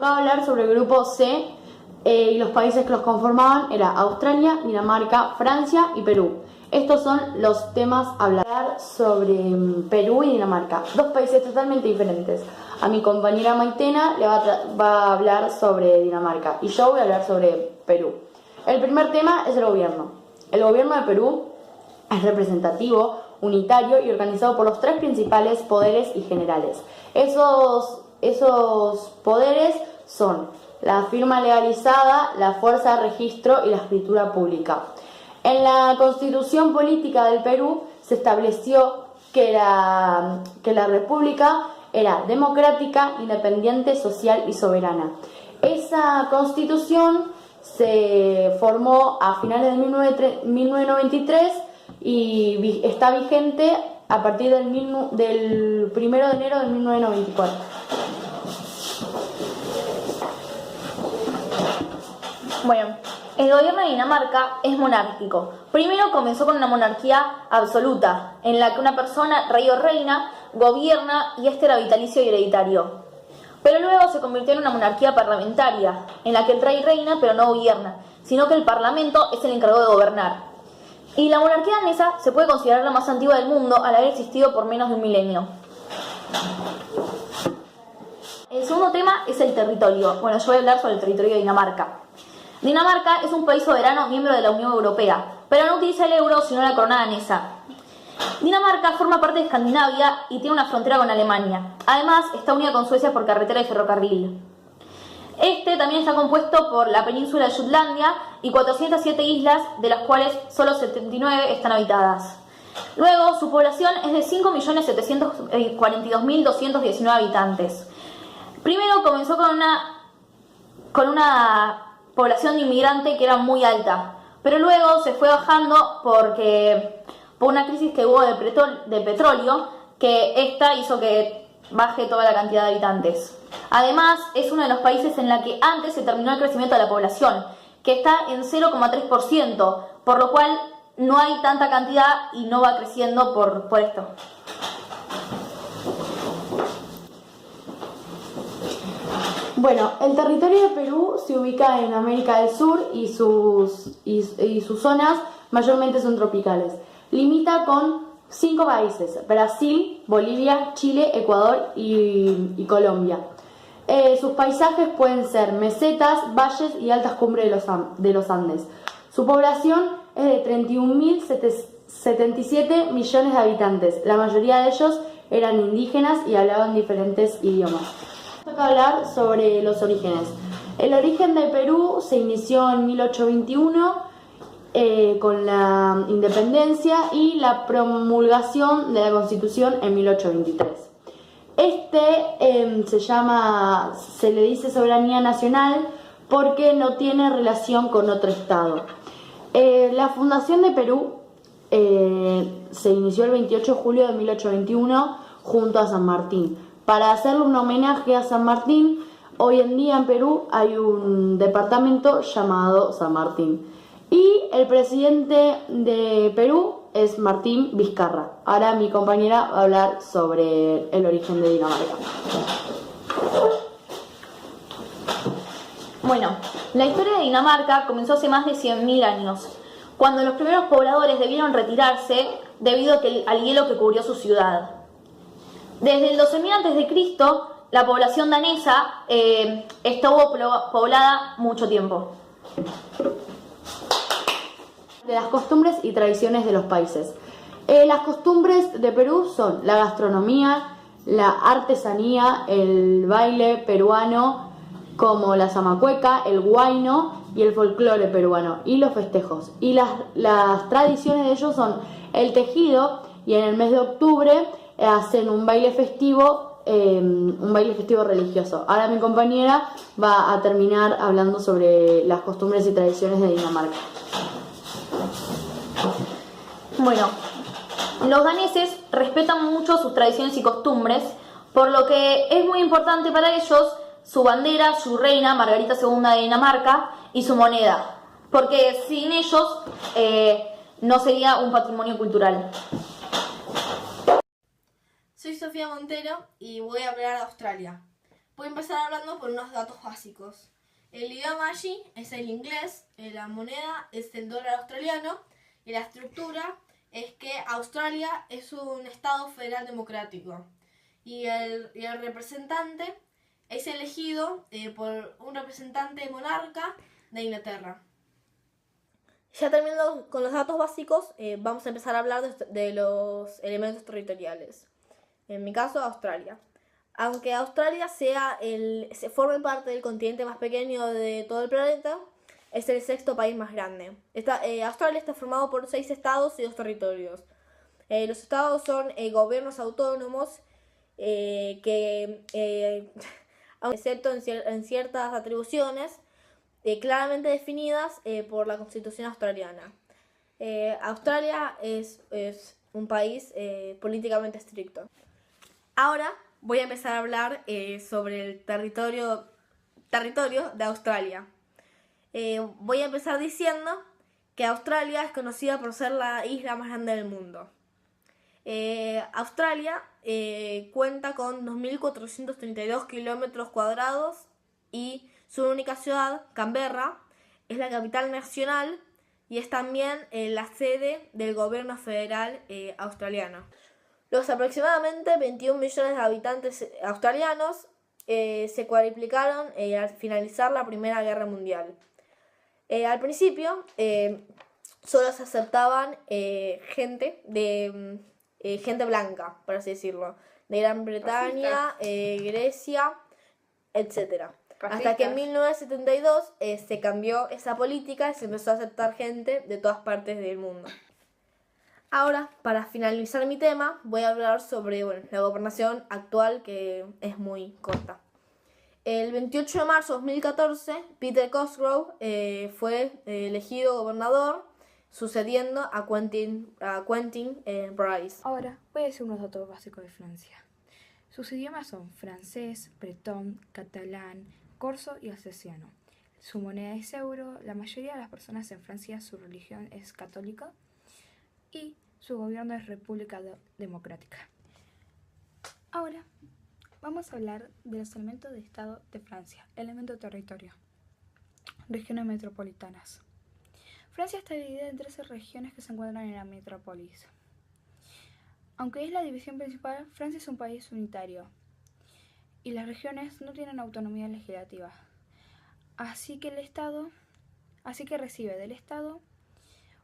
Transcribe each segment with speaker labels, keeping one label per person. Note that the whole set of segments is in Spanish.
Speaker 1: tocaba hablar sobre el grupo C y los países que los conformaban era Australia, Dinamarca, Francia y Perú. Estos son los temas a hablar sobre Perú y Dinamarca, dos países totalmente diferentes. A mi compañera Maitena le va a hablar sobre Dinamarca y yo voy a hablar sobre Perú. El primer tema es el gobierno. El gobierno de Perú es representativo, unitario y organizado por los tres principales poderes y generales. Esos poderes son la firma legalizada, la fuerza de registro y la escritura pública. En la Constitución Política del Perú se estableció que la república era democrática, independiente, social y soberana. Esa Constitución se formó a finales de 1993 y está vigente a partir del 1 de enero de 1994.
Speaker 2: Bueno, el gobierno de Dinamarca es monárquico. Primero comenzó con una monarquía absoluta, en la que una persona, rey o reina, gobierna y este era vitalicio y hereditario. Pero luego se convirtió en una monarquía parlamentaria, en la que el rey reina pero no gobierna, sino que el parlamento es el encargado de gobernar. Y la monarquía danesa se puede considerar la más antigua del mundo al haber existido por menos de un milenio. El segundo tema es el territorio. Bueno, yo voy a hablar sobre el territorio de Dinamarca. Dinamarca es un país soberano miembro de la Unión Europea, pero no utiliza el euro sino la corona danesa. Dinamarca forma parte de Escandinavia y tiene una frontera con Alemania. Además, está unida con Suecia por carretera y ferrocarril. Este también está compuesto por la península de Jutlandia y 407 islas, de las cuales solo 79 están habitadas. Luego, su población es de 5.742.219 habitantes. Primero comenzó con una población de inmigrante que era muy alta, pero luego se fue bajando por una crisis que hubo de petróleo, que esta hizo que baje toda la cantidad de habitantes. Además, es uno de los países en la que antes se terminó el crecimiento de la población, que está en 0,3%, por lo cual no hay tanta cantidad y no va creciendo por esto.
Speaker 1: Bueno, el territorio de Perú se ubica en América del Sur y sus zonas mayormente son tropicales. Limita con 5 países: Brasil, Bolivia, Chile, Ecuador y Colombia. Sus paisajes pueden ser mesetas, valles y altas cumbres de los Andes. Su población es de 31.077 millones de habitantes. La mayoría de ellos eran indígenas y hablaban diferentes idiomas. Toca hablar sobre los orígenes. El origen de Perú se inició en 1821 con la independencia y la promulgación de la Constitución en 1823. Se le dice soberanía nacional porque no tiene relación con otro estado. La fundación de Perú se inició el 28 de julio de 1821 junto a San Martín. Para hacerle un homenaje a San Martín, hoy en día en Perú hay un departamento llamado San Martín. Y el presidente de Perú es Martín Vizcarra. Ahora mi compañera va a hablar sobre el origen de Dinamarca.
Speaker 2: Bueno, la historia de Dinamarca comenzó hace más de 100.000 años, cuando los primeros pobladores debieron retirarse debido al hielo que cubrió su ciudad. Desde el 12.000 a.C., la población danesa estuvo poblada mucho tiempo.
Speaker 1: De las costumbres y tradiciones de los países. Las costumbres de Perú son la gastronomía, la artesanía, el baile peruano como la zamacueca, el huayno y el folclore peruano y los festejos. Y las tradiciones de ellos son el tejido, y en el mes de octubre hacen un baile festivo religioso. Ahora mi compañera va a terminar hablando sobre las costumbres y tradiciones de Dinamarca.
Speaker 2: Bueno, los daneses respetan mucho sus tradiciones y costumbres, por lo que es muy importante para ellos su bandera, su reina, Margarita II de Dinamarca, y su moneda, porque sin ellos no sería un patrimonio cultural.
Speaker 3: Soy Sofía Montero y voy a hablar de Australia. Voy a empezar hablando por unos datos básicos. El idioma allí es el inglés, la moneda es el dólar australiano y la estructura es que Australia es un estado federal democrático y el representante es elegido por un representante monarca de Inglaterra.
Speaker 2: Ya terminando con los datos básicos, vamos a empezar a hablar de los elementos territoriales. En mi caso, Australia. Aunque Australia se forme parte del continente más pequeño de todo el planeta, es el sexto país más grande. Australia está formado por 6 estados y 2 territorios. Los estados son gobiernos autónomos que, excepto en ciertas atribuciones, claramente definidas por la Constitución australiana. Australia es un país políticamente estricto. Ahora voy a empezar a hablar sobre el territorio de Australia. Voy a empezar diciendo que Australia es conocida por ser la isla más grande del mundo. Australia cuenta con 2.432 kilómetros cuadrados y su única ciudad, Canberra, es la capital nacional y es también la sede del gobierno federal australiano. Los aproximadamente 21 millones de habitantes australianos se cuadriplicaron al finalizar la Primera Guerra Mundial. Al principio solo se aceptaban gente blanca, por así decirlo, de Gran Bretaña, Grecia, etc. Hasta que en 1972 se cambió esa política y se empezó a aceptar gente de todas partes del mundo. Ahora, para finalizar mi tema, voy a hablar sobre la gobernación actual, que es muy corta. El 28 de marzo de 2014, Peter Cosgrove fue elegido gobernador, sucediendo a Quentin Bryce.
Speaker 4: Ahora voy a decir unos datos básicos de Francia. Sus idiomas son francés, bretón, catalán, corso y alsaciano. Su moneda es euro, la mayoría de las personas en Francia su religión es católica y su gobierno es república democrática. Ahora vamos a hablar de los elementos de Estado de Francia. Elemento territorio. Regiones metropolitanas. Francia está dividida en 13 regiones que se encuentran en la metrópolis. Aunque es la división principal, Francia es un país unitario y las regiones no tienen autonomía legislativa. Así que recibe del Estado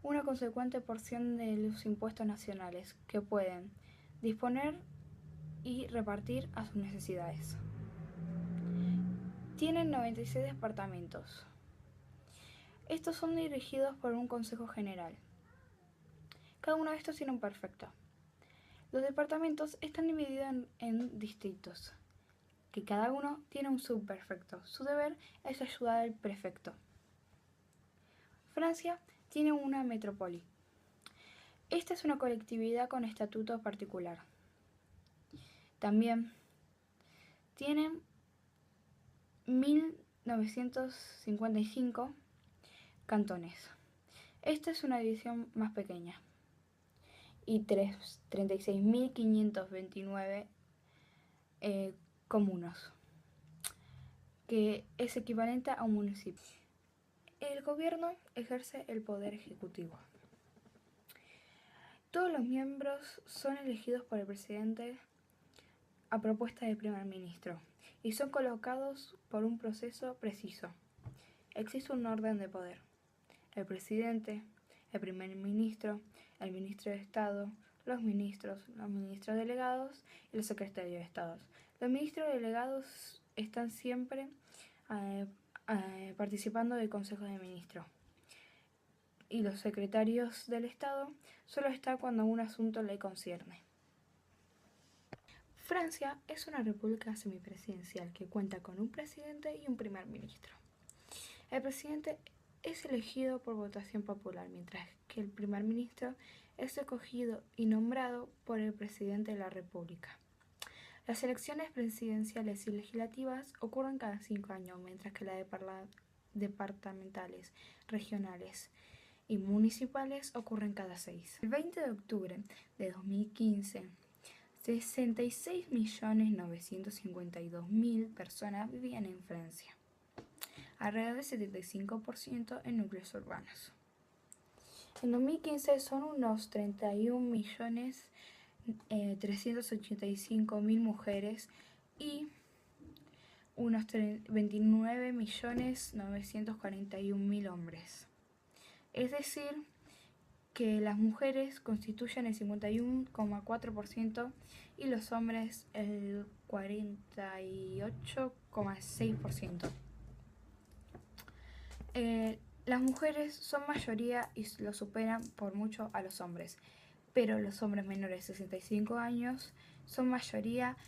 Speaker 4: una consecuente porción de los impuestos nacionales que pueden disponer y repartir a sus necesidades. Tienen 96 departamentos. Estos son dirigidos por un Consejo General. Cada uno de estos tiene un prefecto. Los departamentos están divididos en distritos, que cada uno tiene un subprefecto. Su deber es ayudar al prefecto. Francia tiene una metrópoli. Esta es una colectividad con estatuto particular. También tienen 1955 cantones. Esta es una división más pequeña. Y 36.529 comunas, que es equivalente a un municipio. El gobierno ejerce el poder ejecutivo. Todos los miembros son elegidos por el presidente a propuesta del primer ministro y son colocados por un proceso preciso. Existe un orden de poder. El presidente, el primer ministro, el ministro de Estado, los ministros delegados y los secretarios de Estado. Los ministros delegados están siempre participando del Consejo de Ministros. Y los secretarios del Estado solo están cuando un asunto le concierne. Francia es una república semipresidencial que cuenta con un presidente y un primer ministro. El presidente es elegido por votación popular, mientras que el primer ministro es escogido y nombrado por el presidente de la República. Las elecciones presidenciales y legislativas ocurren cada 5 años, mientras que las departamentales, regionales y municipales ocurren cada 6. El 20 de octubre de 2015 66.952.000 personas vivían en Francia, alrededor del 75% en núcleos urbanos. En 2015 son unos 31.385.000 mujeres y unos 29.941.000 hombres. Es decir, que las mujeres constituyen el 51,4% y los hombres el 48,6%. Las mujeres son mayoría y lo superan por mucho a los hombres, pero los hombres menores de 65 años son mayoría